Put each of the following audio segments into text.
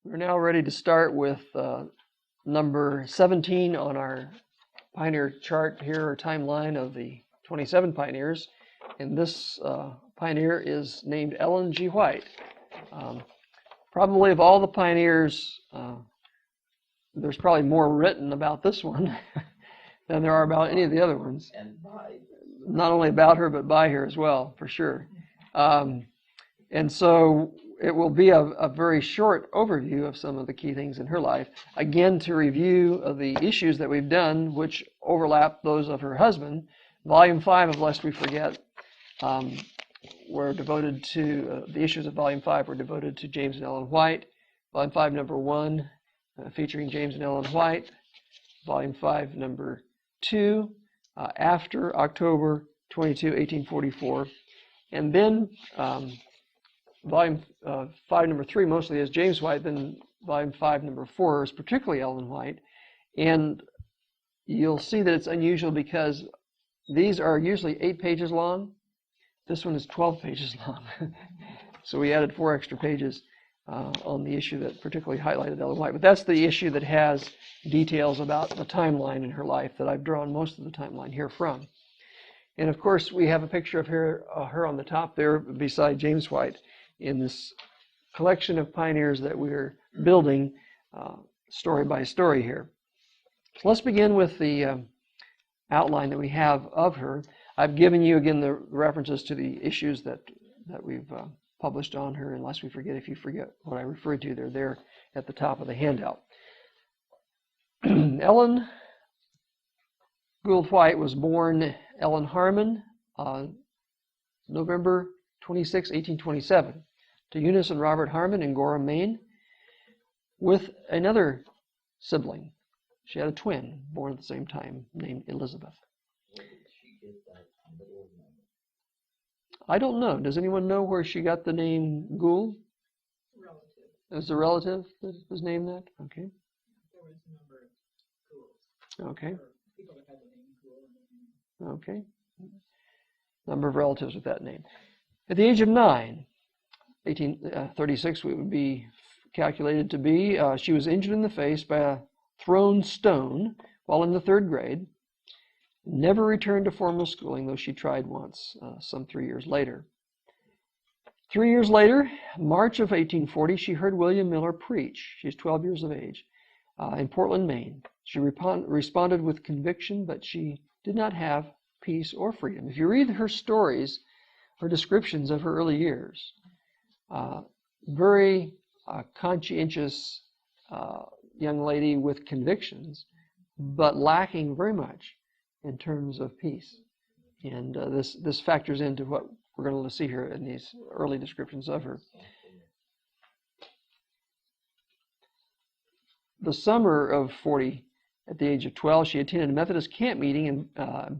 We're now ready to start with number 17 on our pioneer chart here, or timeline of the 27 pioneers. And this pioneer is named Ellen G. White. Probably of all the pioneers, there's probably more written about this one than there are about any of the other ones. And by. Not only about her, but by her as well, for sure. And so it will be a very short overview of some of the key things in her life. Again, to review the issues that we've done, which overlap those of her husband. Volume 5 of Lest We Forget were devoted to, the issues of Volume 5 were devoted to James and Ellen White. Volume 5, number 1, featuring James and Ellen White. Volume 5, number 2, after October 22, 1844. And then Volume 5, number 3 mostly is James White. Then Volume 5, number 4 is particularly Ellen White. And you'll see that it's unusual because these are usually 8 pages long. This one is 12 pages long. So we added 4 extra pages on the issue that particularly highlighted Ellen White. But that's the issue that has details about the timeline in her life that I've drawn most of the timeline here from. And of course, we have a picture of her on the top there beside James White in this collection of pioneers that we're building story by story here. So let's begin with the outline that we have of her. I've given you again the references to the issues that we've published on her, unless we forget. If you forget what I referred to, they're there at the top of the handout. Ellen Gould White was born Ellen Harmon on November 26, 1827, to Eunice and Robert Harmon in Gorham, Maine, with another sibling. She had a twin born at the same time named Elizabeth. Where did she get that middle name? I don't know. Does anyone know where she got the name Gould? Relative. It was a relative that was named that? Okay. There was a number of Goulds. Okay. Or people that had the name Gould. Okay. Number of relatives with that name. At the age of 9, 1836, it would be calculated to be, she was injured in the face by a thrown stone while in the 3rd grade. Never returned to formal schooling, though she tried once, some 3 years later. 3 years later, March of 1840, she heard William Miller preach. She's 12 years of age, in Portland, Maine. She responded with conviction, but she did not have peace or freedom. If you read her stories, her descriptions of her early years, very conscientious young lady with convictions, but lacking very much in terms of peace. And this factors into what we're going to see here in these early descriptions of her. The summer of 40, at the age of 12, she attended a Methodist camp meeting in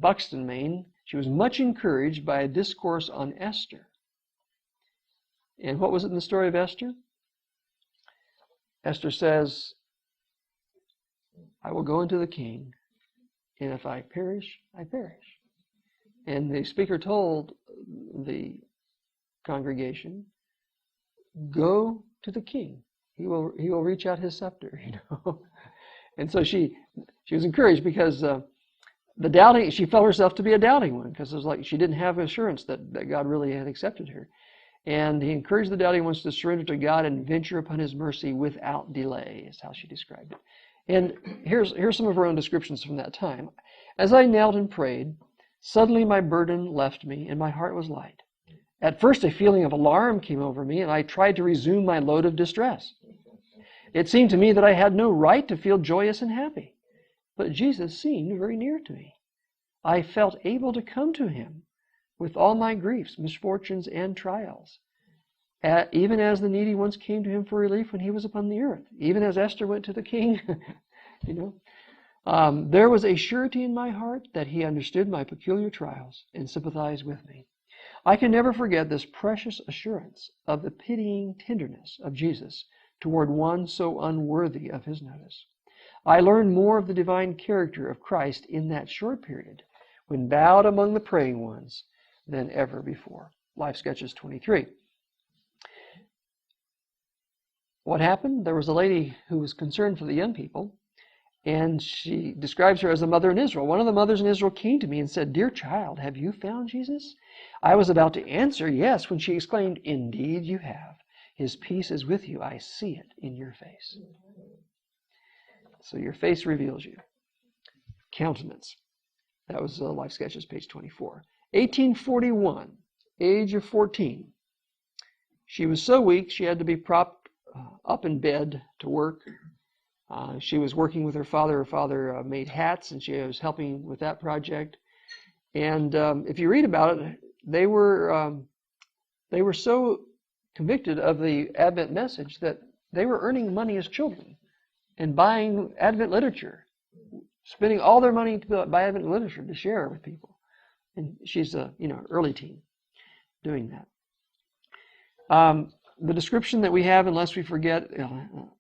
Buxton, Maine. She was much encouraged by a discourse on Esther. And what was it in the story of Esther? Esther says, I will go into the king, and if I perish, I perish. And the speaker told the congregation, go to the king. He will reach out his scepter, And so she was encouraged because the doubting, she felt herself to be a doubting one, because it was like she didn't have assurance that God really had accepted her. And he encouraged the doubting ones to surrender to God and venture upon his mercy without delay, is how she described it. And here's some of her own descriptions from that time. As I knelt and prayed, suddenly my burden left me and my heart was light. At first a feeling of alarm came over me and I tried to resume my load of distress. It seemed to me that I had no right to feel joyous and happy, but Jesus seemed very near to me. I felt able to come to him with all my griefs, misfortunes, and trials, even as the needy ones came to him for relief when he was upon the earth, even as Esther went to the king. There was a surety in my heart that he understood my peculiar trials and sympathized with me. I can never forget this precious assurance of the pitying tenderness of Jesus toward one so unworthy of his notice. I learned more of the divine character of Christ in that short period, when bowed among the praying ones, than ever before. Life Sketches 23. what happened? There was a lady who was concerned for the young people, and she describes her as a mother in Israel. One of the mothers in Israel came to me and said, "Dear child, have you found Jesus?" I was about to answer yes when she exclaimed, "Indeed you have. His peace is with you. I see it in your face." So your face reveals you. Countenance. That was Life Sketches, page 24. 1841, age of 14. She was so weak she had to be propped up in bed to work. She was working with her father. Her father made hats, and she was helping with that project. And if you read about it, they were so convicted of the Advent message that they were earning money as children and buying Advent literature, spending all their money to buy Advent literature to share with people. And she's a early teen doing that. The description that we have, unless we forget,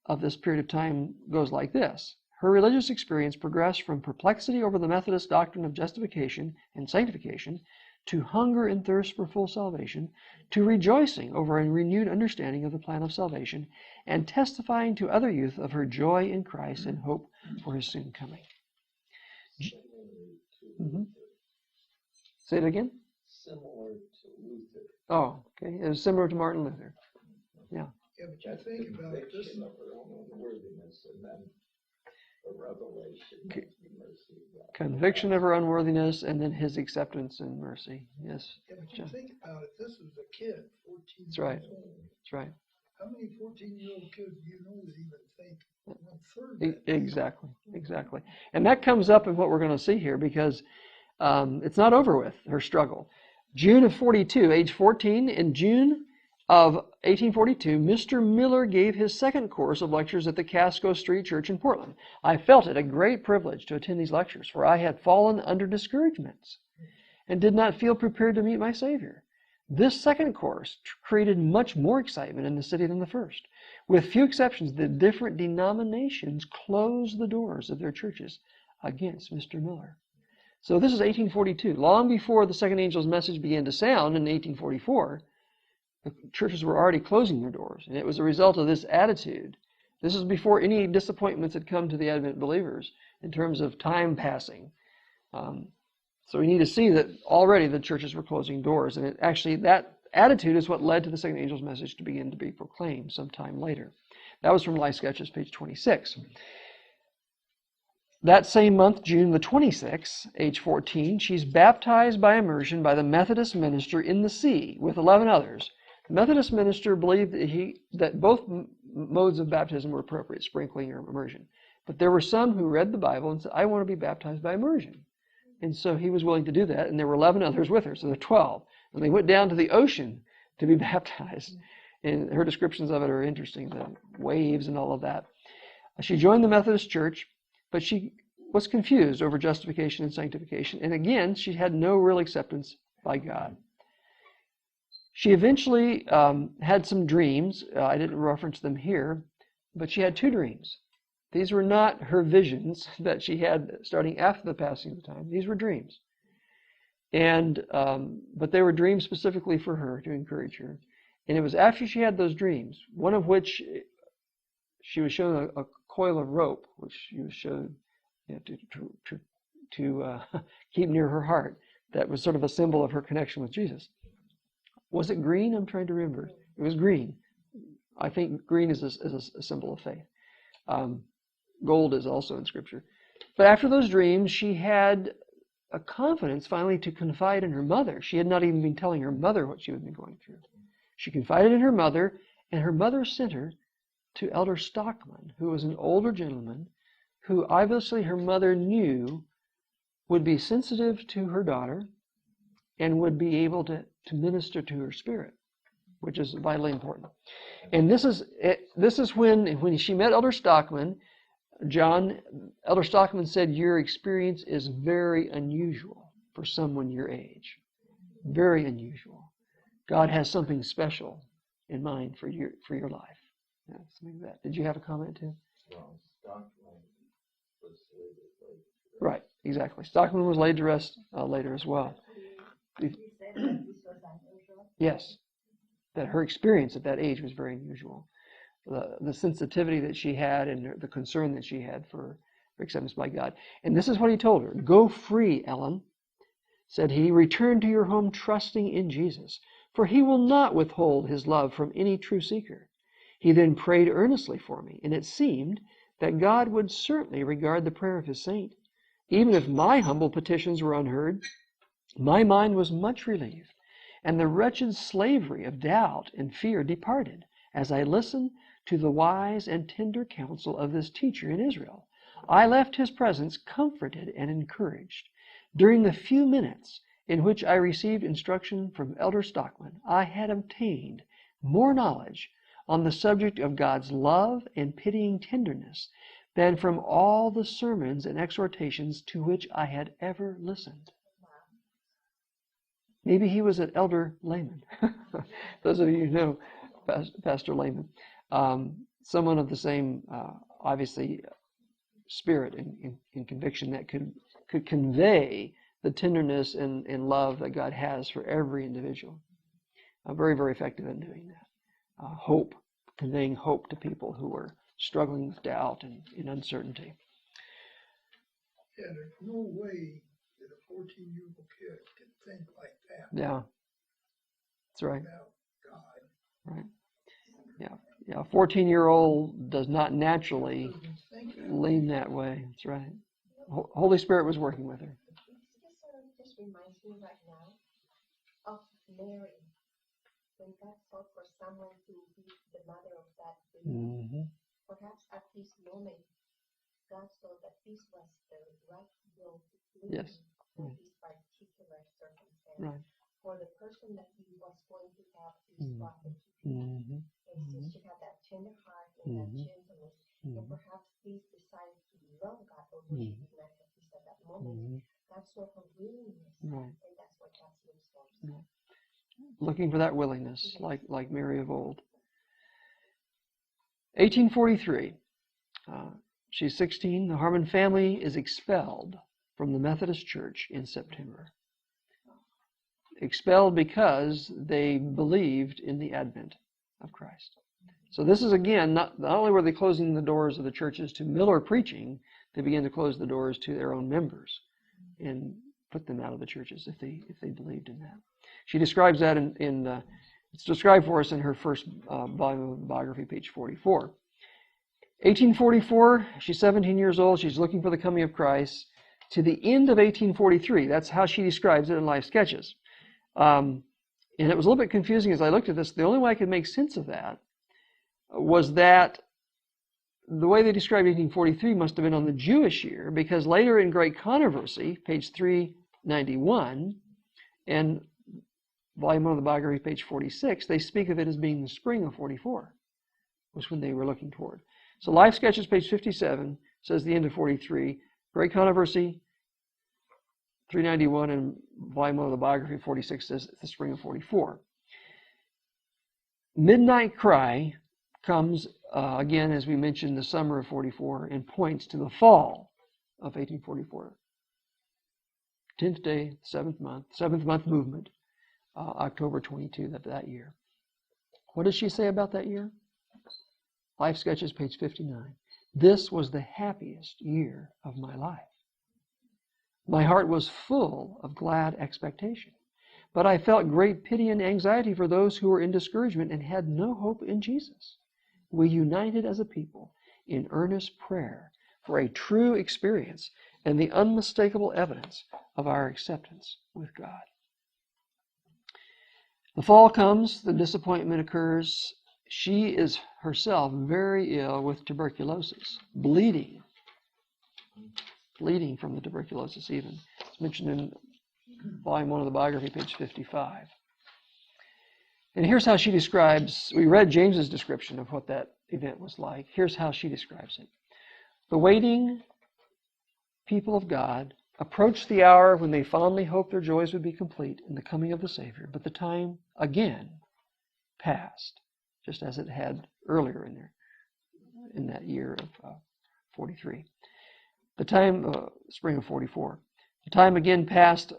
of this period of time goes like this. Her religious experience progressed from perplexity over the Methodist doctrine of justification and sanctification to hunger and thirst for full salvation, to rejoicing over a renewed understanding of the plan of salvation, and testifying to other youth of her joy in Christ and hope for his soon coming. Say it again? Similar to Luther. Oh, okay. It was similar to Martin Luther. Yeah. Yeah, but you think about it, this, Conviction of her own unworthiness, and then a revelation of the mercy of God. Conviction of her unworthiness, and then his acceptance and mercy. Yes. yeah, but you John. think about it, this was a kid, 14 That's right. years old. That's right. How many 14-year-old kids do you know that even think 1/3 that? Exactly. Exactly. And that comes up in what we're going to see here, because it's not over with, her struggle. June of 42, age 14, in June of 1842, Mr. Miller gave his second course of lectures at the Casco Street Church in Portland. I felt it a great privilege to attend these lectures, for I had fallen under discouragements and did not feel prepared to meet my Savior. This second course created much more excitement in the city than the first. With few exceptions, the different denominations closed the doors of their churches against Mr. Miller. So this is 1842. Long before the second angel's message began to sound in 1844, the churches were already closing their doors. And it was a result of this attitude. This is before any disappointments had come to the Advent believers in terms of time passing. So we need to see that already the churches were closing doors. And actually that attitude is what led to the second angel's message to begin to be proclaimed sometime later. That was from Life Sketches, page 26. That same month, June the 26th, age 14, she's baptized by immersion by the Methodist minister in the sea with 11 others. The Methodist minister believed that both modes of baptism were appropriate, sprinkling or immersion. But there were some who read the Bible and said, "I want to be baptized by immersion." And so he was willing to do that, and there were 11 others with her, so there are 12. And they went down to the ocean to be baptized. And her descriptions of it are interesting, the waves and all of that. She joined the Methodist Church, but she was confused over justification and sanctification. And again, she had no real acceptance by God. She eventually had some dreams. I didn't reference them here, but she had 2 dreams. These were not her visions that she had starting after the passing of time. These were dreams. And but they were dreams specifically for her, to encourage her. And it was after she had those dreams, one of which she was shown a coil of rope, which she was shown to keep near her heart. That was sort of a symbol of her connection with Jesus. Was it green? I'm trying to remember. It was green. I think green is a symbol of faith. Gold is also in Scripture. But after those dreams, she had a confidence finally to confide in her mother. She had not even been telling her mother what she had been going through. She confided in her mother, and her mother sent her to Elder Stockman, who was an older gentleman who obviously her mother knew would be sensitive to her daughter and would be able to minister to her spirit, which is vitally important. And this is when she met Elder Stockman. Elder Stockman said, "Your experience is very unusual for someone your age. Very unusual. God has something special in mind for your life." Yeah, something like that. Did you have a comment too? Well, Stockman was laid to rest. Right, exactly. Stockman was laid to rest later as well. You said that this was unusual? Yes, that her experience at that age was very unusual. the sensitivity that she had and the concern that she had for acceptance by God. And this is what he told her. "Go free, Ellen," said he. "Return to your home trusting in Jesus, for he will not withhold his love from any true seeker." He then prayed earnestly for me, and it seemed that God would certainly regard the prayer of his saint. Even if my humble petitions were unheard, my mind was much relieved, and the wretched slavery of doubt and fear departed as I listened to the wise and tender counsel of this teacher in Israel. I left his presence comforted and encouraged. During the few minutes in which I received instruction from Elder Stockman, I had obtained more knowledge on the subject of God's love and pitying tenderness than from all the sermons and exhortations to which I had ever listened. Maybe he was at Elder Lehman. Those of you who know Pastor Lehman. Someone of the same, obviously, spirit and conviction that could convey the tenderness and love that God has for every individual. Very, very effective in doing that. Hope, conveying hope to people who are struggling with doubt and uncertainty. Yeah, there's no way that a 14-year-old kid can think like that. Yeah, that's right. About God. Right. Yeah. A 14-year-old does not naturally Doesn't think that. lean that way. That's right. Holy Spirit was working with her. This just reminds me right now of Mary. When God sought for someone to be the mother of that baby, Mm-hmm. perhaps at this moment, God saw that this was the right will to Yes. for Right. this particular circumstance. Right. For the person that he was going to have this prophet to be. Mm-hmm. And since she had that tender heart and that gentleness, and perhaps this desire to love God, although she did not have this at that moment, God saw her willingness, Right. and that's what God looks for. Looking for that willingness, like Mary of old. 1843. She's 16. The Harmon family is expelled from the Methodist Church in September. Expelled because they believed in the advent of Christ. So this is, again, not only were they closing the doors of the churches to Miller preaching, they began to close the doors to their own members and put them out of the churches if they believed in that. She describes that it's described for us in her first volume of the biography, page 44. 1844, she's 17 years old. She's looking for the coming of Christ. To the end of 1843, that's how she describes it in Life Sketches. And it was a little bit confusing as I looked at this. The only way I could make sense of that was that the way they described 1843 must have been on the Jewish year, because later in Great Controversy, page 391, and volume 1 of the biography, page 46, they speak of it as being the spring of 44, was when they were looking toward. So Life Sketches, page 57, says the end of 43. Great Controversy, 391, and volume 1 of the biography, 46, says it's the spring of 44. Midnight Cry comes, again, as we mentioned, the summer of 44, and points to the fall of 1844. 10th day, 7th month movement, October 22 of that year. What does she say about that year? Life Sketches, page 59. This was the happiest year of my life. My heart was full of glad expectation, but I felt great pity and anxiety for those who were in discouragement and had no hope in Jesus. We united as a people in earnest prayer for a true experience and the unmistakable evidence of our acceptance with God. The fall comes, the disappointment occurs. She is herself very ill with tuberculosis, bleeding from the tuberculosis even. It's mentioned in volume 1 of the biography, page 55. And here's how she describes, we read James's description of what that event was like. Here's how she describes it. The waiting people of God approached the hour when they fondly hoped their joys would be complete in the coming of the Savior, but the time again passed, just as it had earlier in that year of 43. The time, spring of 44. The time again passed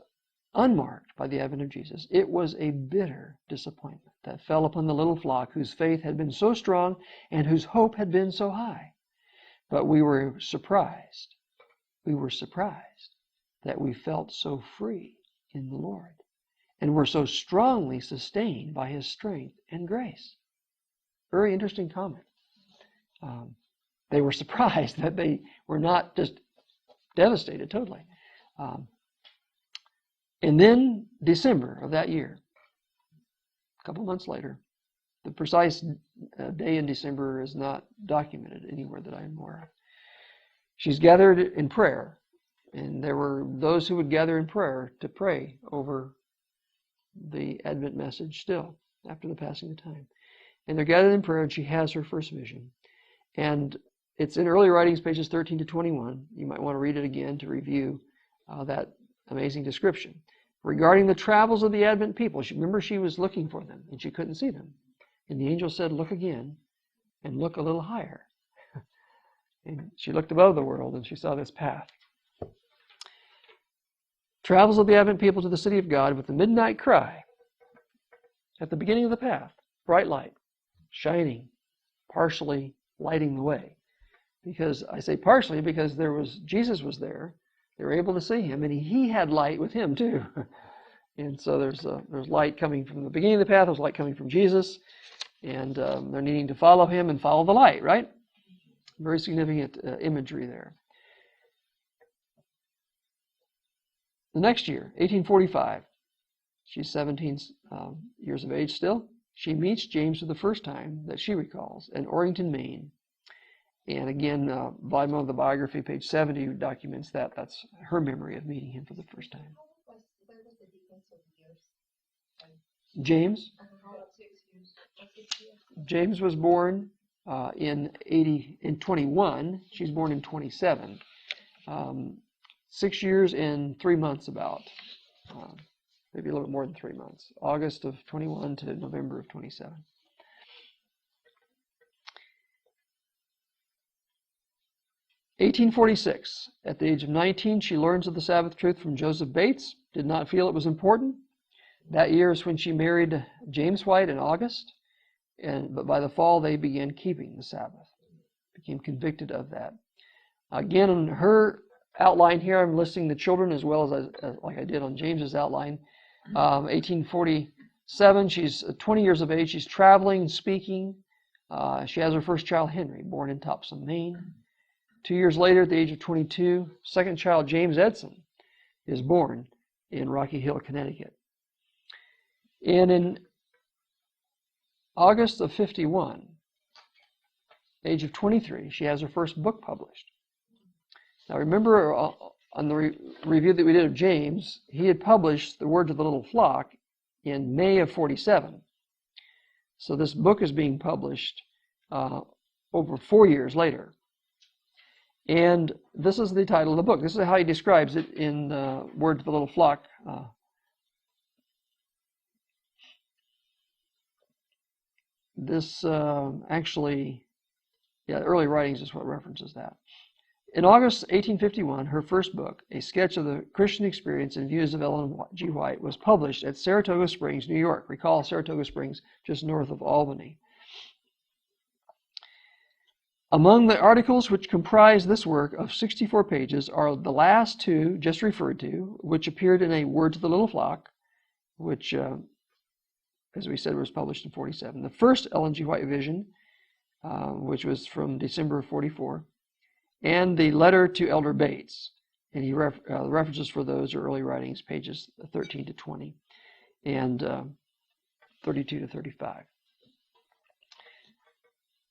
unmarked by the advent of Jesus. It was a bitter disappointment that fell upon the little flock whose faith had been so strong and whose hope had been so high. But we were surprised. We were surprised that we felt so free in the Lord and were so strongly sustained by His strength and grace. Very interesting comment. They were surprised that they were not just devastated totally. And then December of that year, a couple months later, the precise day in December is not documented anywhere that I am aware of. She's gathered in prayer, and there were those who would gather in prayer to pray over the Advent message still after the passing of time. And they're gathered in prayer, and she has her first vision. And it's in early writings, pages 13 to 21. You might want to read it again to review that amazing description. Regarding the travels of the Advent people, remember she was looking for them, and she couldn't see them. And the angel said, look again, and look a little higher. And she looked above the world, and she saw this path. Travels of the Advent people to the city of God with the midnight cry at the beginning of the path. Bright light, shining, partially lighting the way. Because I say partially because Jesus was there. They were able to see Him, and He had light with Him too. And so there's light coming from the beginning of the path. There's light coming from Jesus, and they're needing to follow Him and follow the light, right? Very significant imagery there. The next year, 1845, she's 17 years of age still. She meets James for the first time that she recalls in Orrington, Maine. And again, volume 1 of the biography, page 70, documents that. That's her memory of meeting him for the first time. Where was the difference of years? James? 6 years. James was born in 21. She's born in 27. 6 years and 3 months about. Maybe a little bit more than 3 months. August of 21 to November of 27. (1846). At the age of 19, she learns of the Sabbath truth from Joseph Bates. Did not feel it was important. That year is when she married James White in August. But by the fall, they began keeping the Sabbath. Became convicted of that. Again, in her outline here, I'm listing the children as well as like I did on James's outline. 1847, she's 20 years of age. She's traveling and speaking. She has her first child, Henry, born in Topsom, Maine. 2 years later, at the age of 22, second child, James Edson, is born in Rocky Hill, Connecticut. And in August of 51, age of 23, she has her first book published. Now remember, on the review that we did of James, he had published The Words of the Little Flock in May of 47. So this book is being published over 4 years later. And this is the title of the book. This is how he describes it in Words of the Little Flock. Early writings is what references that. In August 1851, her first book, A Sketch of the Christian Experience and Views of Ellen G. White, was published at Saratoga Springs, New York. Recall Saratoga Springs, just north of Albany. Among the articles which comprise this work of 64 pages are the last two just referred to, which appeared in a Word to the Little Flock, which, as we said, was published in 47. The first Ellen G. White vision, which was from December of 44, and the letter to Elder Bates. And the references for those are early writings, pages 13 to 20, and 32 to 35.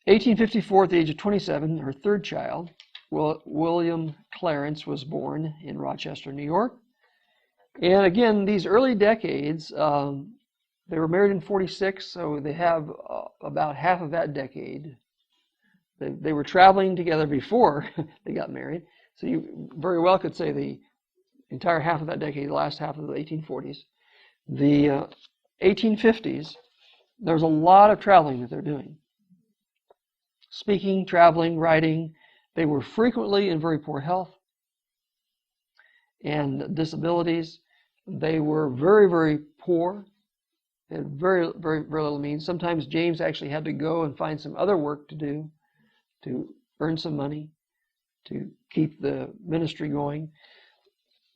1854, at the age of 27, her third child, William Clarence, was born in Rochester, New York. And again, these early decades, they were married in 46, so they have about half of that decade. They were traveling together before they got married. So you very well could say the entire half of that decade, the last half of the 1840s. The 1850s, there's a lot of traveling that they're doing. Speaking, traveling, writing. They were frequently in very poor health and disabilities. They were very, very poor. They had very, very, very little means. Sometimes James actually had to go and find some other work to do to earn some money to keep the ministry going.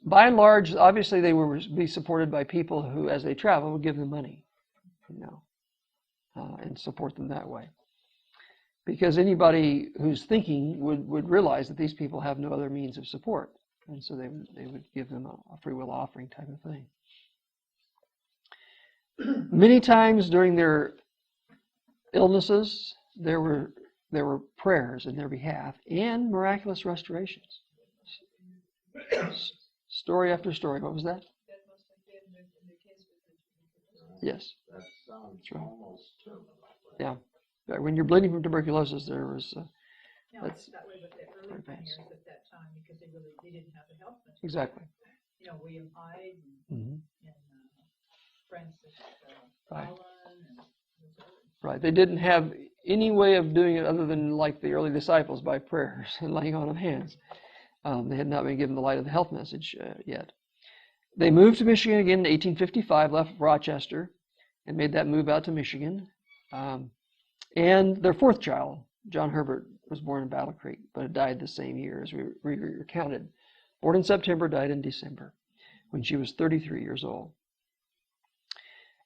By and large, obviously, they would be supported by people who, as they travel, would give them money, and support them that way. Because anybody who's thinking would realize that these people have no other means of support, and so they would give them a free will offering type of thing. Many times during their illnesses, there were prayers in their behalf and miraculous restorations. Story after story. What was that? That must have been when the kids were. Yes. That sounds right. almost terminal. Yeah. When you're bleeding from tuberculosis, there was. No, That's it's that way with the early advanced. pioneers at that time because they didn't have the health benefits. Exactly. William Hyde Mm-hmm. and Francis Right. Allen and those others. Right. They didn't have any way of doing it other than like the early disciples by prayers and laying on of hands. They had not been given the light of the health message yet. They moved to Michigan again in 1855, left Rochester, and made that move out to Michigan. And their fourth child, John Herbert, was born in Battle Creek, but had died the same year as we recounted. Born in September, died in December, when she was 33 years old.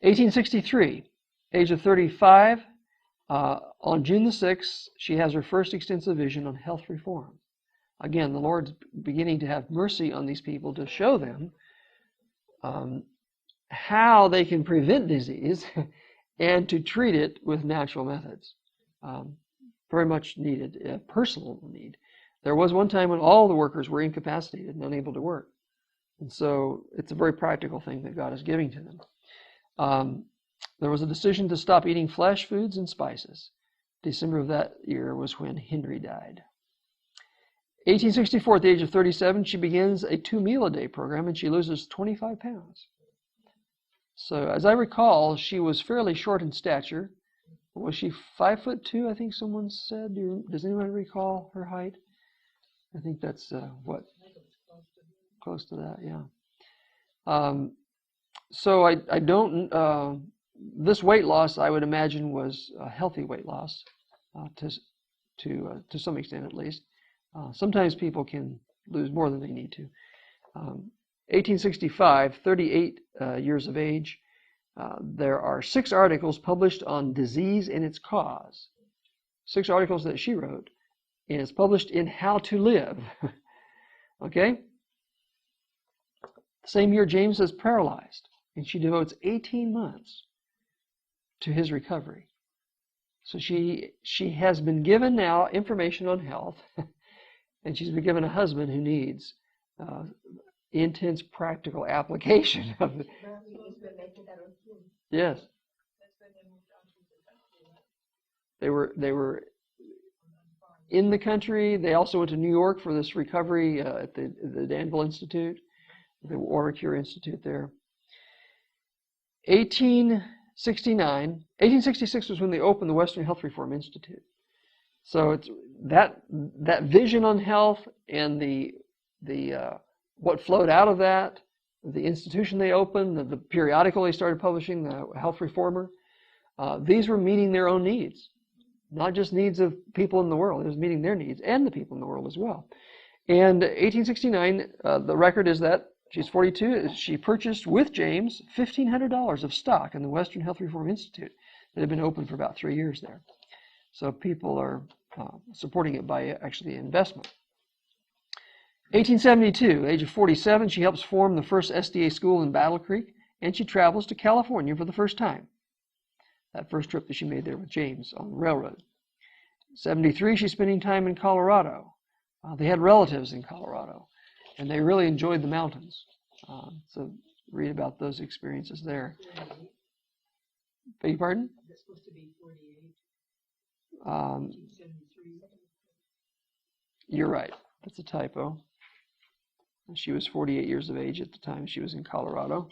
1863, age of 35, on June the 6th, she has her first extensive vision on health reform. Again, the Lord's beginning to have mercy on these people to show them how they can prevent disease and to treat it with natural methods. Very much needed, a personal need. There was one time when all the workers were incapacitated and unable to work. And so it's a very practical thing that God is giving to them. There was a decision to stop eating flesh foods and spices. December of that year was when Henry died. 1864, at the age of 37, she begins a 2-meal-a-day program, and she loses 25 pounds. So, as I recall, she was fairly short in stature. Was she 5'2", I think someone said? Does anyone recall her height? I think that's close to that, yeah. So I don't. This weight loss, I would imagine, was a healthy weight loss, to some extent at least. Sometimes people can lose more than they need to. 1865, 38 years of age. There are 6 articles published on disease and its cause. 6 articles that she wrote, and it's published in How to Live. Okay? The same year, James is paralyzed, and she devotes 18 months to his recovery. So she has been given now information on health, and she's been given a husband who needs intense practical application of it. Yes. They were in the country. They also went to New York for this recovery at the Danville Institute, the Oral Cure Institute there. 1866 was when they opened the Western Health Reform Institute. So it's that vision on health and the what flowed out of that, the institution they opened, the periodical they started publishing, the Health Reformer. These were meeting their own needs, not just needs of people in the world. It was meeting their needs and the people in the world as well. And 1869, the record is that she's 42. She purchased with James $1,500 of stock in the Western Health Reform Institute that had been open for about 3 years there. So people are supporting it by actually investment. 1872, age of 47, she helps form the first SDA school in Battle Creek, and she travels to California for the first time. That first trip that she made there with James on the railroad. 73, she's spending time in Colorado. They had relatives in Colorado, and they really enjoyed the mountains. So read about those experiences there. Beg your pardon? That's supposed to be 48. 73. You're right. That's a typo. She was 48 years of age at the time she was in Colorado.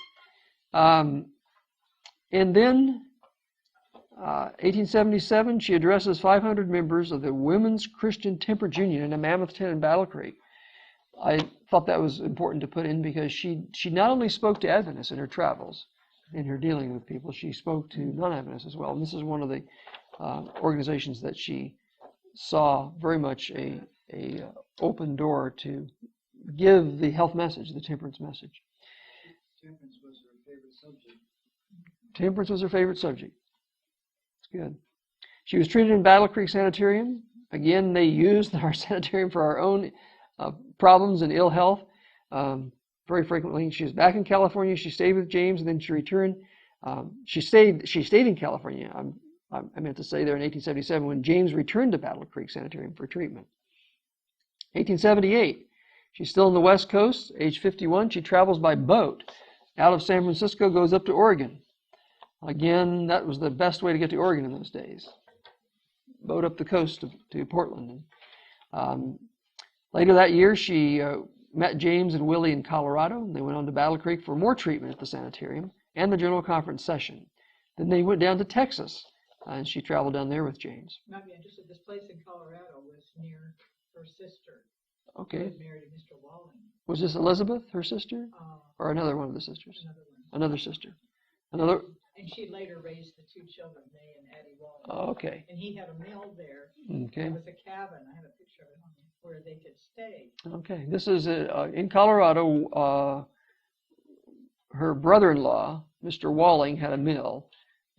And then 1877, she addresses 500 members of the Women's Christian Temperance Union in a Mammoth Tent in Battle Creek. I thought that was important to put in because she not only spoke to Adventists in her travels, in her dealing with people, she spoke to non-Adventists as well. And this is one of the organizations that she saw very much a open door to give the health message, the temperance message. Temperance was her favorite subject. Temperance was her favorite subject. It's good. She was treated in Battle Creek Sanitarium. Again, they used our sanitarium for our own problems and ill health very frequently. She was back in California. She stayed with James, and then she returned. She stayed in California. I meant to say there in 1877 when James returned to Battle Creek Sanitarium for treatment. 1878, she's still on the West Coast. Age 51, she travels by boat out of San Francisco, goes up to Oregon. Again, that was the best way to get to Oregon in those days. Boat up the coast to Portland. Later that year, she met James and Willie in Colorado. They went on to Battle Creek for more treatment at the sanitarium and the General Conference session. Then they went down to Texas, and she traveled down there with James. Might be interested, this place in Colorado was near her sister. Who Okay. was married to Mr. Walling. Was this Elizabeth, her sister, or another one of the sisters? Another one. Another sister. Another. And she later raised the two children, May and Addie Walling. Oh, okay. And he had a mill there. Okay. There was a cabin, I have a picture of it on there, where they could stay. Okay. This is in Colorado. Her brother-in-law, Mr. Walling, had a mill,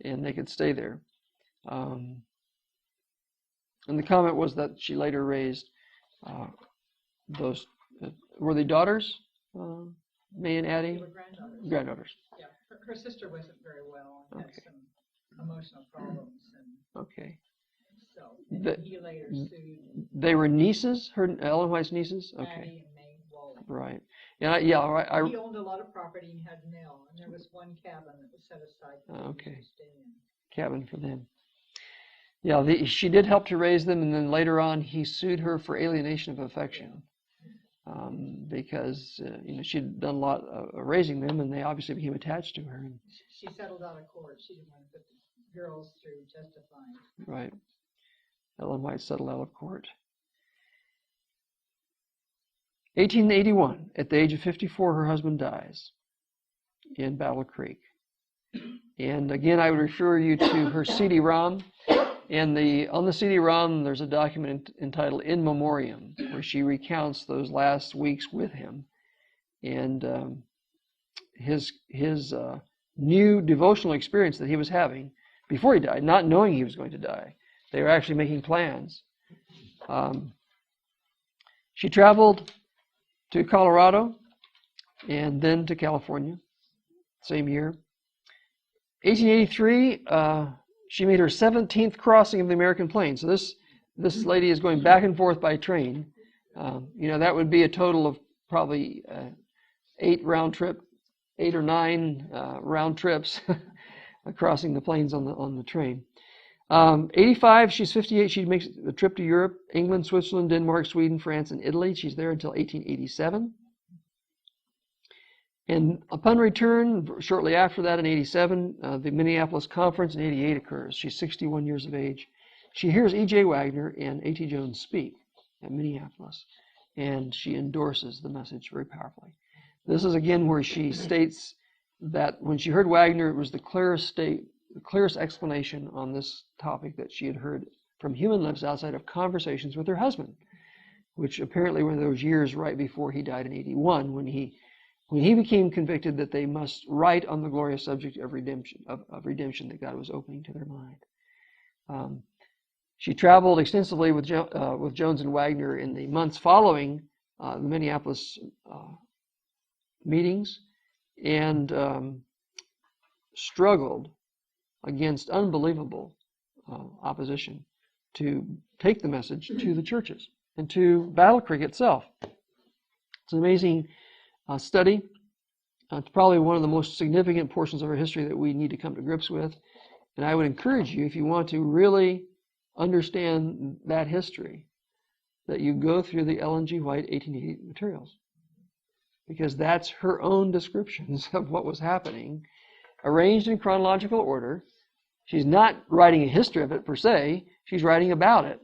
and they could stay there. And the comment was that she later raised those. Were they daughters? May and They Addie? were granddaughters. Granddaughters. Yeah, her sister wasn't very well and had Okay. some emotional problems, and Okay. so The- he later sued They were nieces, Ellen White's nieces? Okay. Addie and May Walling. Right. And He I owned a lot of property and had mill, and there was one cabin that was set aside for them Okay. to stay in. cabin for them. Yeah, she did help to raise them, and then later on he sued her for alienation of affection because she'd done a lot of raising them, and they obviously became attached to her. She settled out of court. She didn't want to put the girls through testifying. Right. Ellen White settled out of court. 1881, at the age of 54, her husband dies in Battle Creek. And again, I would refer you to her CD-ROM. And on the CD-ROM, there's a document entitled In Memoriam, where she recounts those last weeks with him and his new devotional experience that he was having before he died, not knowing he was going to die. They were actually making plans. She traveled to Colorado and then to California, same year. 1883, she made her 17th crossing of the American Plains. So this lady is going back and forth by train. That would be a total of probably 8 or 9 round trips crossing the plains on the train. 85, she's 58. She makes a trip to Europe, England, Switzerland, Denmark, Sweden, France, and Italy. She's there until 1887. And upon return, shortly after that in 87, the Minneapolis Conference in 88 occurs. She's 61 years of age. She hears E.J. Wagner and A.T. Jones speak at Minneapolis, and she endorses the message very powerfully. This is again where she states that when she heard Wagner, it was the clearest explanation on this topic that she had heard from human lips outside of conversations with her husband, which apparently were those years right before he died in 81, when he became convicted that they must write on the glorious subject of redemption, that God was opening to their mind. She traveled extensively with Jones and Wagner in the months following the Minneapolis meetings, and struggled against unbelievable opposition to take the message to the churches and to Battle Creek itself. It's an amazing study. It's probably one of the most significant portions of our history that we need to come to grips with. And I would encourage you, if you want to really understand that history, that you go through the Ellen G. White 1888 materials. Because that's her own descriptions of what was happening, arranged in chronological order. She's not writing a history of it per se. She's writing about it.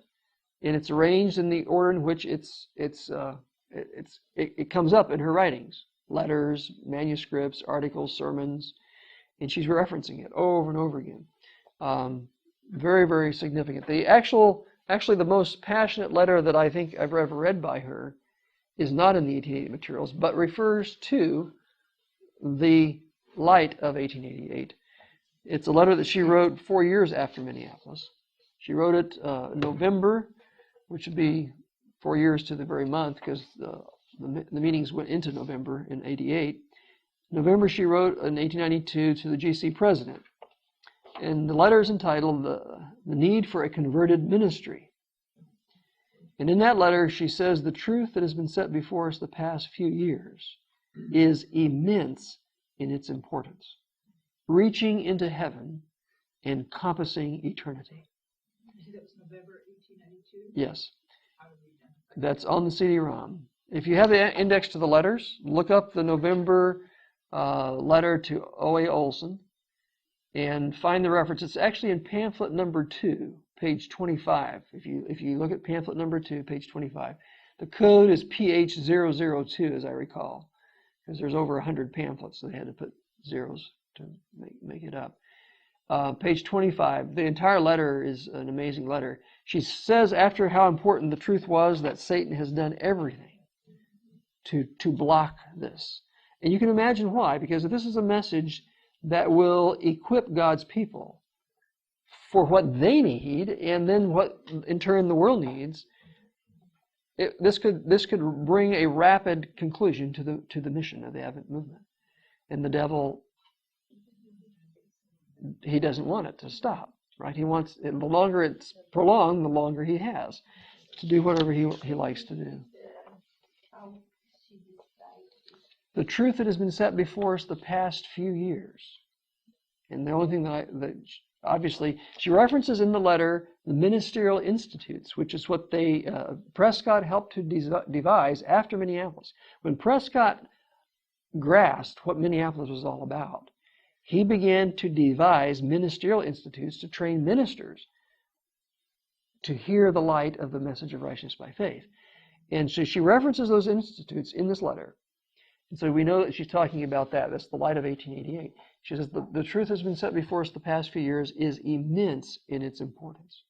And it's arranged in the order in which it's it comes up in her writings, letters, manuscripts, articles, sermons, and she's referencing it over and over again. Very, very significant. Actually, the most passionate letter that I think I've ever read by her is not in the 1888 materials, but refers to the light of 1888. It's a letter that she wrote 4 years after Minneapolis. She wrote it in November, which would be 4 years to the very month, because the meetings went into November in 88. November, she wrote in 1892 to the GC president. And the letter is entitled The Need for a Converted Ministry. And in that letter, she says the truth that has been set before us the past few years is immense in its importance, reaching into heaven, encompassing eternity. That was November 1892? Yes. I would read that. That's on the CD-ROM. If you have the index to the letters, look up the November letter to O.A. Olson and find the reference. It's actually in pamphlet number 2, page 25. If you look at pamphlet number 2, page 25. The code is PH002, as I recall, because there's over 100 pamphlets, so they had to put zeros to make it up. Page 25, the entire letter is an amazing letter. She says after how important the truth was that Satan has done everything to block this. And you can imagine why, because if this is a message that will equip God's people for what they need, and then what in turn the world needs, this could bring a rapid conclusion to the mission of the Advent movement. And the devil, he doesn't want it to stop, right? He wants it, the longer it's prolonged, the longer he has to do whatever he likes to do. The truth that has been set before us the past few years. And the only thing that obviously, she references in the letter the ministerial institutes, which is what Prescott helped to devise after Minneapolis. When Prescott grasped what Minneapolis was all about, he began to devise ministerial institutes to train ministers to hear the light of the message of righteousness by faith. And so she references those institutes in this letter. And so we know that she's talking about that. That's the light of 1888. She says the truth has been set before us the past few years is immense in its importance,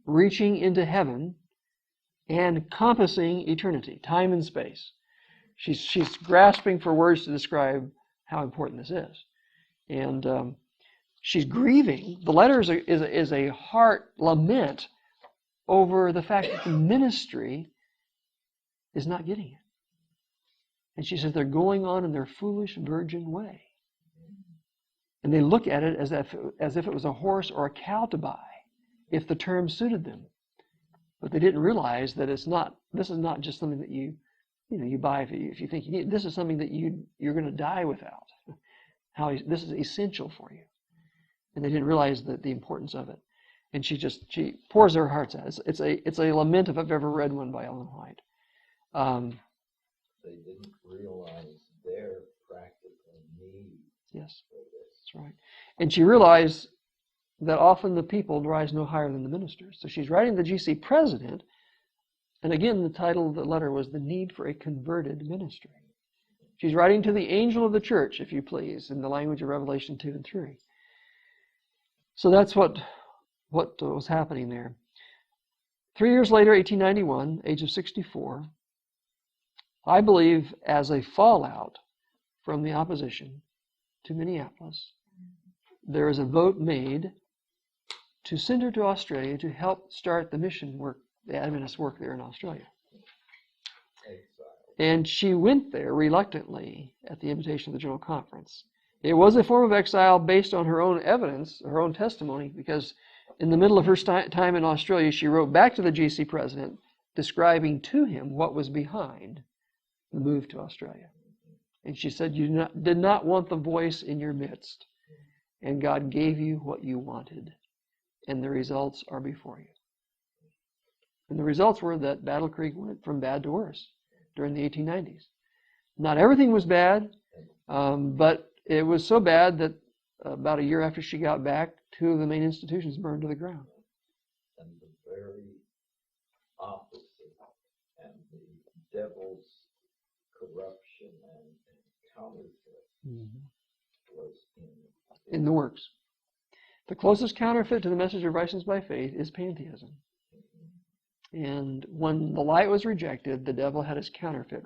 reaching into heaven and encompassing eternity, time and space. She's grasping for words to describe how important this is. And she's grieving. The letter is a heart lament over the fact that the ministry is not getting it. And she says they're going on in their foolish virgin way. And they look at it as if it was a horse or a cow to buy, if the term suited them. But they didn't realize that this is not just something that you buy if you think you need it. This is something that you're going to die without. This is essential for you. And they didn't realize the importance of it. And she pours her hearts out. It's a lament if I've ever read one by Ellen White. They didn't realize their practical need. Yes, that's right. And she realized that often the people rise no higher than the ministers. So she's writing the GC president, and again, the title of the letter was The Need for a Converted Ministry. She's writing to the angel of the church, if you please, in the language of Revelation 2 and 3. So that's what was happening there. 3 years later, 1891, age of 64, I believe as a fallout from the opposition to Minneapolis, there is a vote made to send her to Australia to help start the mission work, the Adventist work there in Australia. And she went there reluctantly at the invitation of the General Conference. It was a form of exile based on her own evidence, her own testimony, because in the middle of her time in Australia, she wrote back to the GC president describing to him what was behind the move to Australia. And she said, you did not want the voice in your midst, and God gave you what you wanted, and the results are before you. And the results were that Battle Creek went from bad to worse during the 1890s. Not everything was bad, but it was so bad that about a year after she got back, 2 of the main institutions burned to the ground. And the very opposite, and the devil's counterfeit Mhm. was In the works. The closest counterfeit to the message of righteousness by faith is pantheism. And when the light was rejected, the devil had his counterfeit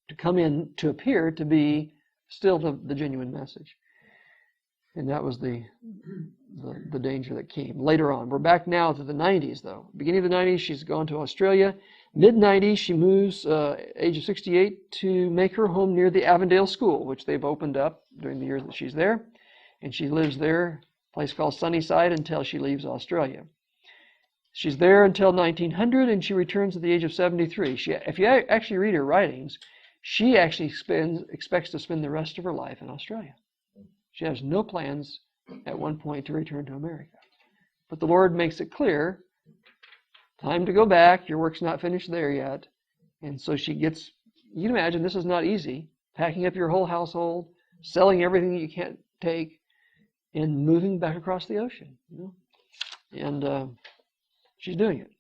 to come in to appear to be still the genuine message. And that was the danger that came later on. We're back now to the 90s, though. Beginning of the 90s, she's gone to Australia. Mid-90s, she moves, age of 68, to make her home near the Avondale School, which they've opened up during the years that she's there. And she lives there, a place called Sunnyside, until she leaves Australia. She's there until 1900, and she returns at the age of 73. If you actually read her writings, she actually expects to spend the rest of her life in Australia. She has no plans at one point to return to America. But the Lord makes it clear, time to go back, your work's not finished there yet. And so she gets, you can imagine this is not easy, packing up your whole household, selling everything that you can't take, and moving back across the ocean. And she's doing it.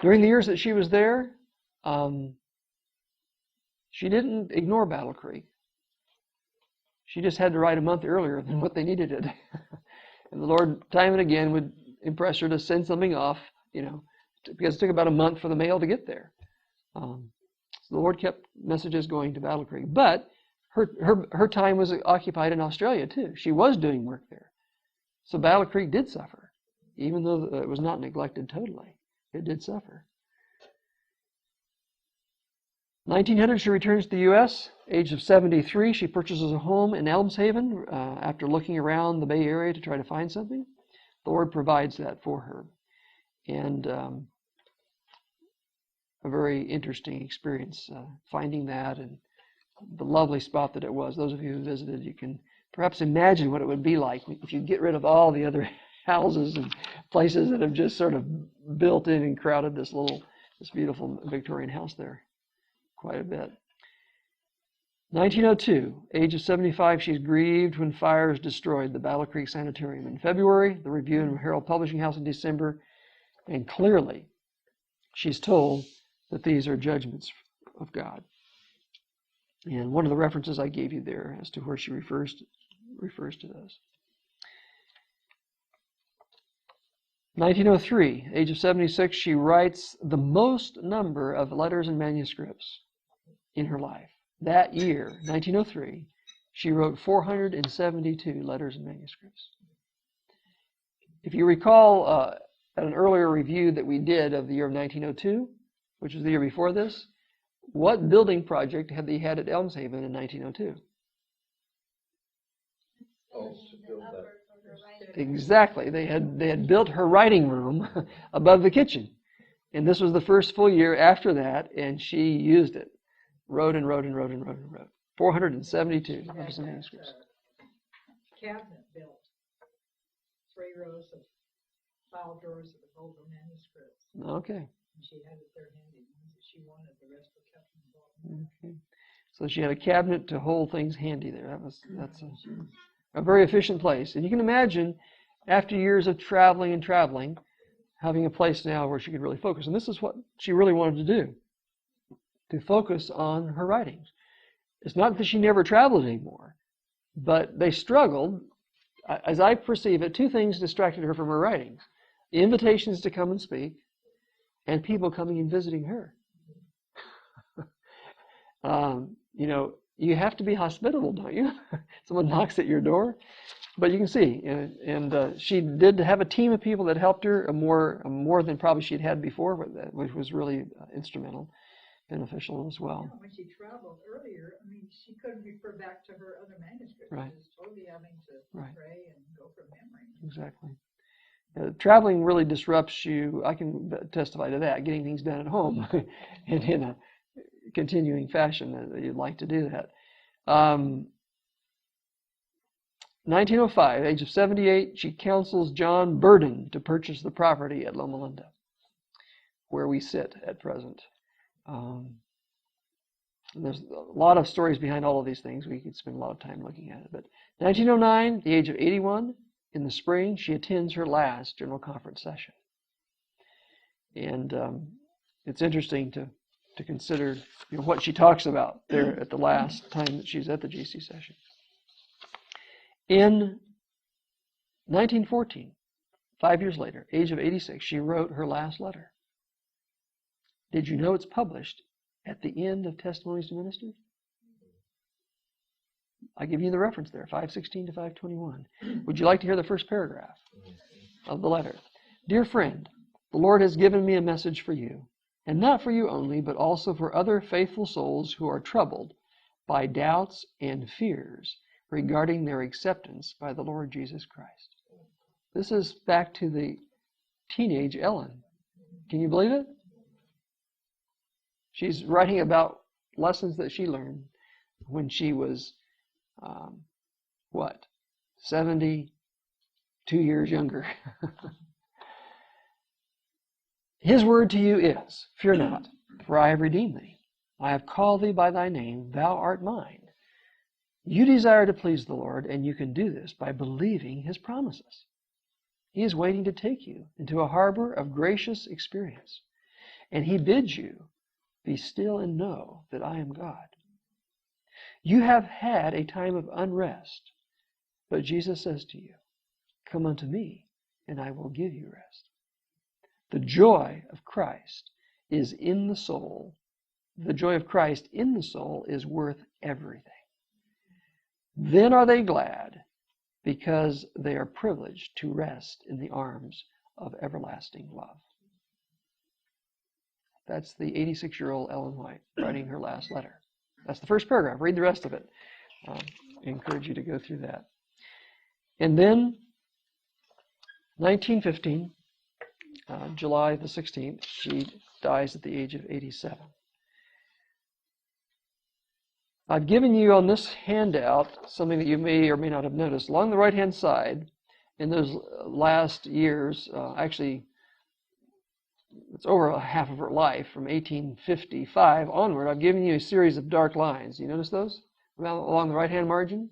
During the years that she was there, she didn't ignore Battle Creek. She just had to write a month earlier than what they needed it. And the Lord, time and again, would impress her to send something off, because it took about a month for the mail to get there. So the Lord kept messages going to Battle Creek. But her time was occupied in Australia, too. She was doing work there. So Battle Creek did suffer, even though it was not neglected totally. It did suffer. 1900, she returns to the U.S. Age of 73, she purchases a home in Elmshaven after looking around the Bay Area to try to find something. The Lord provides that for her. And a very interesting experience finding that and the lovely spot that it was. Those of you who visited, you can perhaps imagine what it would be like if you get rid of all the other houses and places that have just sort of built in and crowded this beautiful Victorian house there quite a bit. 1902, age of 75, she's grieved when fires destroyed the Battle Creek Sanitarium in February, the Review and Herald Publishing House in December, and clearly she's told that these are judgments of God. And one of the references I gave you there as to where she refers to those. 1903, age of 76, she writes the most number of letters and manuscripts in her life. That year, 1903, she wrote 472 letters and manuscripts. If you recall at an earlier review that we did of the year of 1902, which was the year before this, what building project had they had at Elmshaven in 1902? Oh, to build that. Exactly. They had built her writing room above the kitchen. And this was the first full year after that, and she used it. Wrote and wrote and wrote and wrote and wrote. 472 letters and manuscripts. Cabinet built, 3 rows of file drawers that would hold the manuscripts. Okay. And she had it there handy, the ones that she wanted, the rest were kept in the vault. Okay. So she had a cabinet to hold things handy there. That's a very efficient place. And you can imagine, after years of traveling and traveling, having a place now where she could really focus. And this is what she really wanted to do, to focus on her writings. It's not that she never traveled anymore, but they struggled. As I perceive it, 2 things distracted her from her writings: invitations to come and speak, and people coming and visiting her. You have to be hospitable, don't you? Someone knocks at your door. But you can see, and she did have a team of people that helped her, more than probably she'd had before, which was really instrumental, beneficial as well. Yeah, when she traveled earlier, she couldn't refer back to her other manuscripts. Right. She was totally having to pray and go from memory. Exactly. Traveling really disrupts you. I can testify to that, getting things done at home and in a continuing fashion that you'd like to do that. 1905, age of 78, she counsels John Burden to purchase the property at Loma, where we sit at present. There's a lot of stories behind all of these things. We could spend a lot of time looking at it. But 1909, the age of 81, in the spring, she attends her last General Conference session. And it's interesting to to consider what she talks about there at the last time that she's at the GC session. In 1914, 5 years later, age of 86, she wrote her last letter. Did you know it's published at the end of Testimonies to Ministers? I give you the reference there, 516 to 521. Would you like to hear the first paragraph of the letter? Dear friend, the Lord has given me a message for you, and not for you only, but also for other faithful souls who are troubled by doubts and fears regarding their acceptance by the Lord Jesus Christ. This is back to the teenage Ellen. Can you believe it? She's writing about lessons that she learned when she was, 72 years younger. His word to you is, fear not, for I have redeemed thee. I have called thee by thy name, thou art mine. You desire to please the Lord, and you can do this by believing his promises. He is waiting to take you into a harbor of gracious experience, and he bids you be still and know that I am God. You have had a time of unrest, but Jesus says to you, come unto me, and I will give you rest. The joy of Christ is in the soul. The joy of Christ in the soul is worth everything. Then are they glad, because they are privileged to rest in the arms of everlasting love. That's the 86-year-old Ellen White writing her last letter. That's the first paragraph. Read the rest of it. I encourage you to go through that. And then, 1915, July the 16th, she dies at the age of 87. I've given you on this handout something that you may or may not have noticed. Along the right-hand side, in those last years, actually, it's over a half of her life, from 1855 onward, I've given you a series of dark lines. You notice those along the right-hand margin?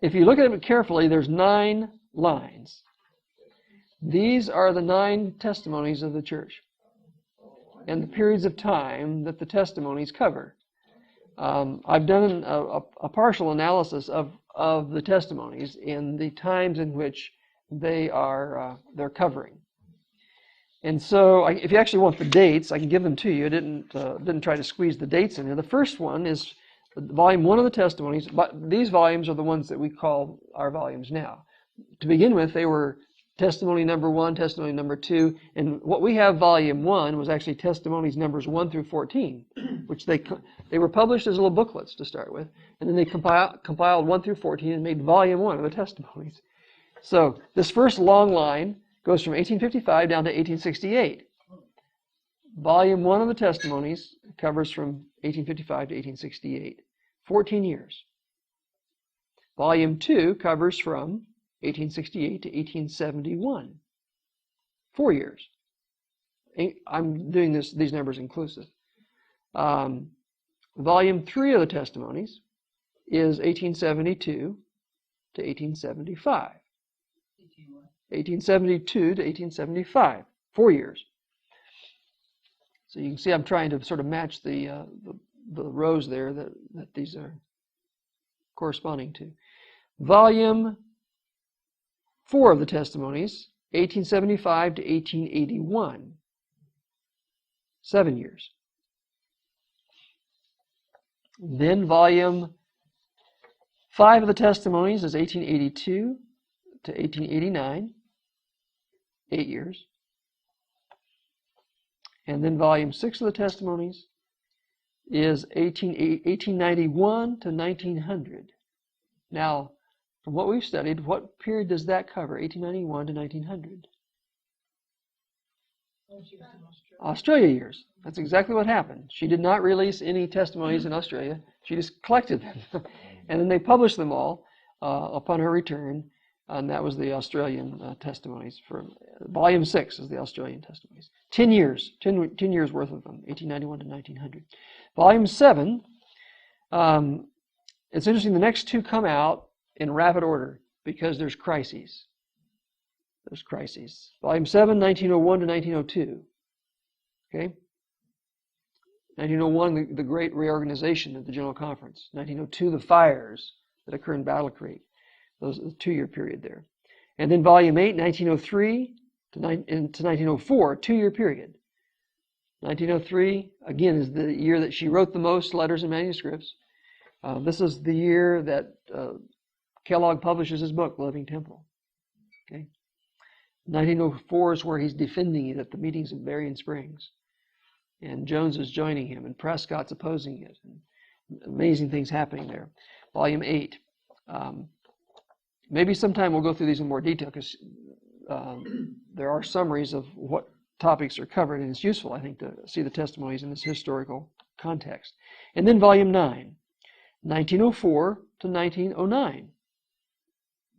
If you look at it carefully, there's 9 lines. These are the 9 testimonies of the church and the periods of time that the testimonies cover. I've done a partial analysis of the testimonies in the times in which they're covering. And so, if you actually want the dates, I can give them to you. I didn't try to squeeze the dates in here. The first one is volume 1 of the testimonies. But these volumes are the ones that we call our volumes now. To begin with, they were testimony number 1, testimony number 2, and what we have volume 1 was actually testimonies numbers 1 through 14, which they were published as little booklets to start with, and then they compiled 1 through 14 and made volume 1 of the testimonies. So this first long line goes from 1855 down to 1868. Volume 1 of the testimonies covers from 1855 to 1868, 14 years. Volume 2 covers from 1868 to 1871, 4 years. I'm doing these numbers inclusive. Volume 3 of the testimonies is 1872 to 1875. 1872 to 1875, 4 years. So you can see I'm trying to sort of match the rows there that these are corresponding to. Volume 4 of the testimonies, 1875 to 1881, 7 years. Then volume 5 of the testimonies is 1882 to 1889, 8 years. And then volume 6 of the testimonies is 1891 to 1900. Now, from what we've studied, what period does that cover, 1891 to 1900? Australia years. That's exactly what happened. She did not release any testimonies in Australia. She just collected them. And then they published them all upon her return. And that was the Australian testimonies. For volume 6 is the Australian testimonies. 10 years worth of them, 1891 to 1900. Volume 7, it's interesting, the next 2 come out in rapid order because there's crises. There's crises. Volume 7, 1901 to 1902. Okay? 1901, the great reorganization of the General Conference. 1902, the fires that occurred in Battle Creek. Those are the 2-year period there. And then Volume 8, 1903 to 1904, 2-year period. 1903, again, is the year that she wrote the most letters and manuscripts. This is the year that Kellogg publishes his book, The Living Temple. Okay? 1904 is where he's defending it at the meetings in Berrien Springs. And Jones is joining him, and Prescott's opposing it. And amazing things happening there. Volume 8. Maybe sometime we'll go through these in more detail, because there are summaries of what topics are covered, and it's useful, I think, to see the testimonies in this historical context. And then Volume 9, 1904 to 1909.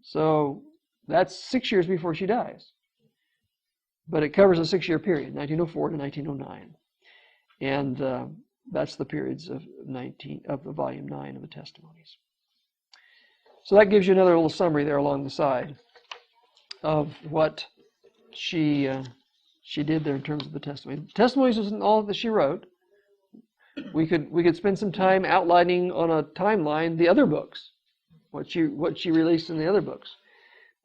So that's 6 years before she dies. But it covers a 6-year period, 1904 to 1909. And that's the periods of the Volume 9 of the testimonies. So that gives you another little summary there along the side of what she did there in terms of the testimony. Testimonies isn't all that she wrote. We could spend some time outlining on a timeline the other books, what she released in the other books.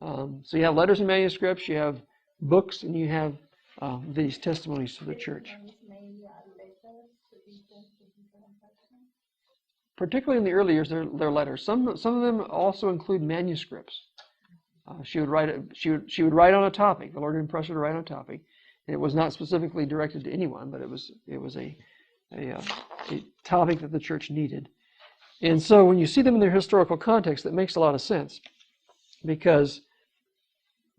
So you have letters and manuscripts, you have books, and you have these testimonies to the church. Particularly in the early years, they're letters. Some of them also include manuscripts. She would write on a topic. The Lord impressed her to write on a topic. And it was not specifically directed to anyone, but it was a topic that the church needed. And so when you see them in their historical context, that makes a lot of sense, because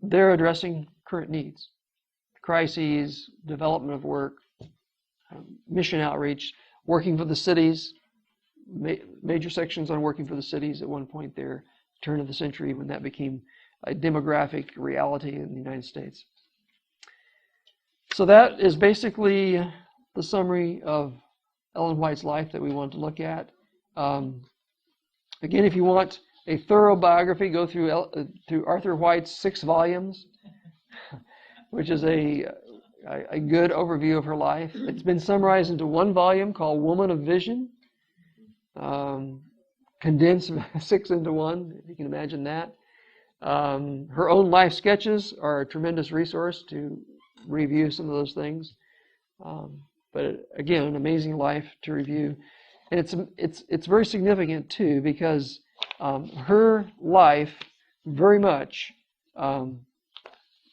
they're addressing current needs, crises, development of work, mission outreach, working for the cities. Major sections on working for the cities at one point there, turn of the century, when that became a demographic reality in the United States. So that is basically the summary of Ellen White's life that we want to look at. Again, if you want a thorough biography, go through Arthur White's 6 volumes, which is a good overview of her life. It's been summarized into one volume called Woman of Vision. Condensed 6 into 1, if you can imagine that. Her own life sketches are a tremendous resource to review some of those things. But again, an amazing life to review. And it's very significant too, because her life very much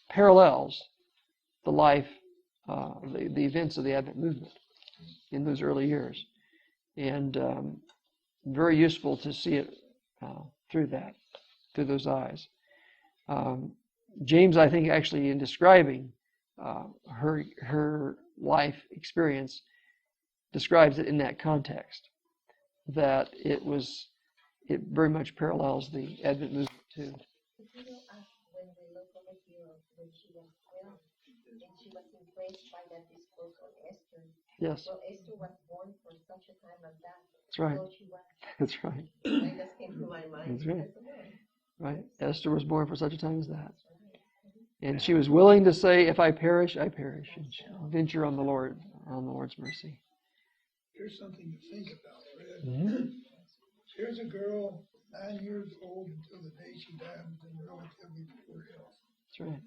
parallels the life, the events of the Advent movement in those early years. And very useful to see it through those eyes. James, I think, actually in describing her life experience, describes it in that context, that it very much parallels the Advent movement too. When we look over here, when she was 12, and she was impressed by that discourse on Esther. Yes. Well, Esther was born for such a time as that. That's right. So she was. That's right. That just came to my mind. That's right. That's the word. Right. Esther was born for such a time as that. And she was willing to say, if I perish, I perish, and venture on the Lord's mercy. Here's something to think about, Fred. Mm-hmm. Here's a girl, 9 years old until the day she died, in relatively poor health. That's right.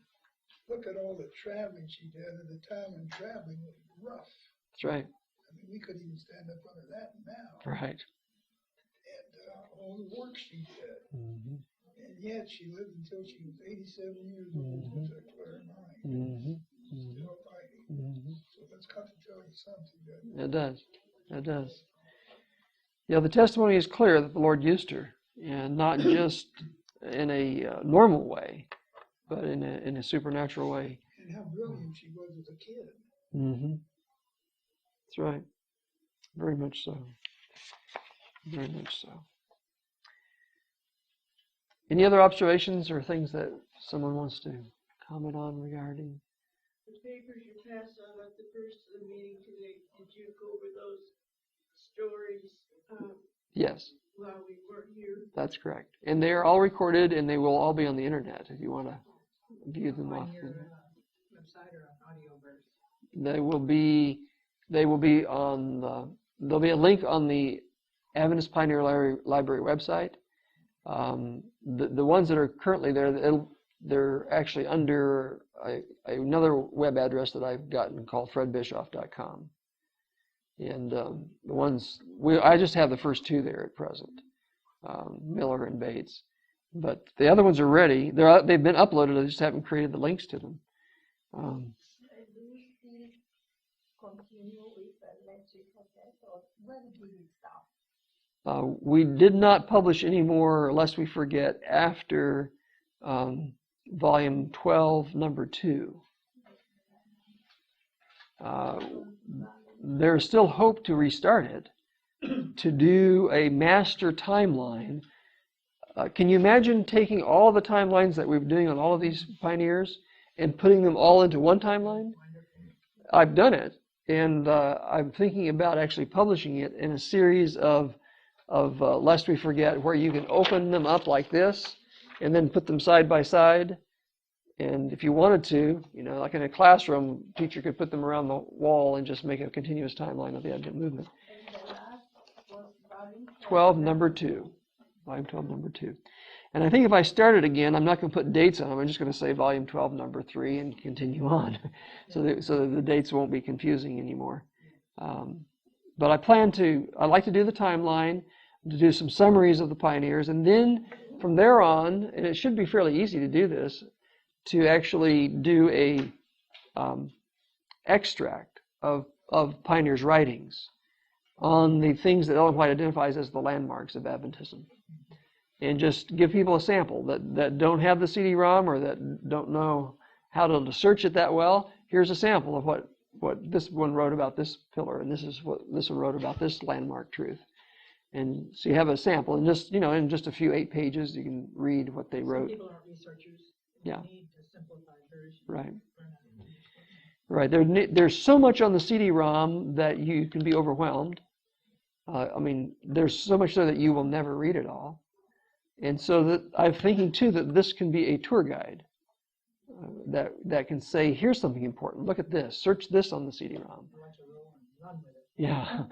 Look at all the traveling she did at a time when traveling was rough. That's right. I mean, we couldn't even stand up under that now. Right. And all the work she did. Mm-hmm. And yet she lived until she was 87 years old, Mm-hmm. with a clear mind. Mm-hmm. Still fighting. Mm-hmm. So that's got to tell you something, doesn't it? It does. It does. Yeah, the testimony is clear that the Lord used her, and not just in a normal way, but in a supernatural way. And how brilliant she was as a kid. Mm-hmm. That's right. Very much so. Very much so. Any other observations or things that someone wants to comment on regarding? The papers you passed out at the first of the meeting today, did you go over those stories Yes, while we weren't here? that's correct. And they are all recorded, and they will all be on the internet if you want to view them off. On your website or on Audioverse? They will be on there'll be a link on the Adventist Pioneer Library website. The ones that are currently there, they're actually under another web address that I've gotten called fredbischoff.com. And the ones I just have the first two there at present, Miller and Bates. But the other ones are ready. They've been uploaded. I just haven't created the links to them. Do you still continue with Let's Forget, or when did it stop? We did not publish any more Lest We Forget after volume 12, number 2. There's still hope to restart it, to do a master timeline. Can you imagine taking all the timelines that we've been doing on all of these pioneers and putting them all into one timeline? I've done it, and I'm thinking about actually publishing it in a series of Lest We Forget, where you can open them up like this and then put them side by side. And if you wanted to, like in a classroom, teacher could put them around the wall and just make a continuous timeline of the Advent movement. And the last was volume 12, number 2. Volume 12, number 2. And I think if I start it again, I'm not going to put dates on them. I'm just going to say volume 12, number 3 and continue on. so that the dates won't be confusing anymore. But I like to do the timeline, to do some summaries of the pioneers, and then from there on, and it should be fairly easy to do this, to actually do a extract of pioneers' writings on the things that Ellen White identifies as the landmarks of Adventism, and just give people a sample that don't have the CD-ROM or that don't know how to search it that well. Here's a sample of what this one wrote about this pillar, and this is what this one wrote about this landmark truth. And so you have a sample, and just in just a few 8 pages, you can read what they wrote. Some people aren't researchers. Yeah. They need a simplified version. Right. They're not- Right. There's so much on the CD-ROM that you can be overwhelmed. There's so much there that you will never read it all. And so that I'm thinking too that this can be a tour guide that can say, here's something important. Look at this. Search this on the CD-ROM. You want to roll and run with it. Yeah. That's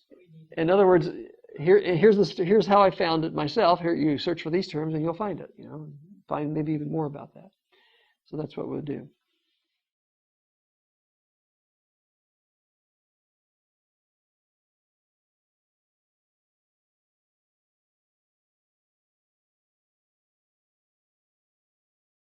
what we need. In other words, here's how I found it myself. Here, you search for these terms and you'll find it. Find maybe even more about that. So that's what we'll do.